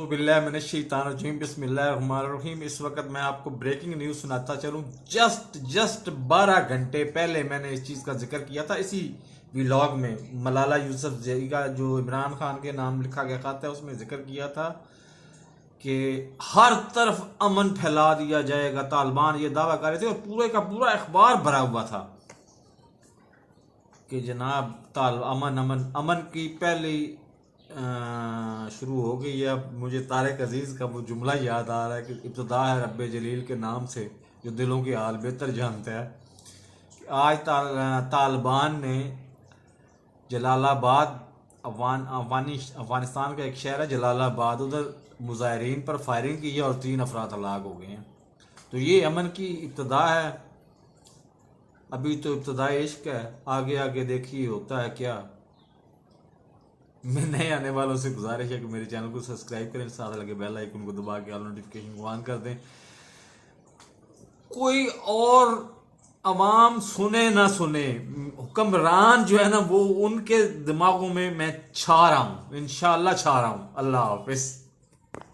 औज़ुबिल्लाहिमिनश्शैतानिर्रजीम बिस्मिल्लाहिर्रहमानिर्रहीम। इस वक्त मैं आपको ब्रेकिंग न्यूज़ सुनाता चलूँ। जस्ट 12 घंटे पहले मैंने इस चीज़ का जिक्र किया था इसी व्लॉग में। मलाला यूसुफजई का जो इमरान खान के नाम लिखा गया खत है उसमें जिक्र किया था कि हर तरफ अमन फैला दिया जाएगा। तालिबान ये दावा कर रहे थे और पूरे का पूरा अखबार भरा हुआ था कि जनाब अमन अमन अमन की पहली शुरू हो गई है। अब मुझे तारिक अजीज़ का वो जुमला याद आ रहा है कि इब्तिदा है रब्बे जलील के नाम से जो दिलों के हाल बेहतर जानता है। आज तालिबान ने जलालाबाद अफगानिस्तान का एक शहर है जलालाबाद, उधर मुजाहिरीन पर फायरिंग की है और 3 अफराद हलाक हो गए हैं। तो ये अमन की इब्तिदा है। अभी तो इब्तिदा इश्क है, आगे आगे देखिए होता है क्या। मैं नए आने वालों से गुजारिश है कि मेरे चैनल को सब्सक्राइब करें, साथ लगे बेल आइकन को दबा के ऑल नोटिफिकेशन को ऑन कर दें। कोई और अवाम सुने ना सुने, हुक्मरान जो है ना वो उनके दिमागों में मैं छा रहा हूँ, इंशाल्लाह छा रहा हूँ। अल्लाह हाफिज।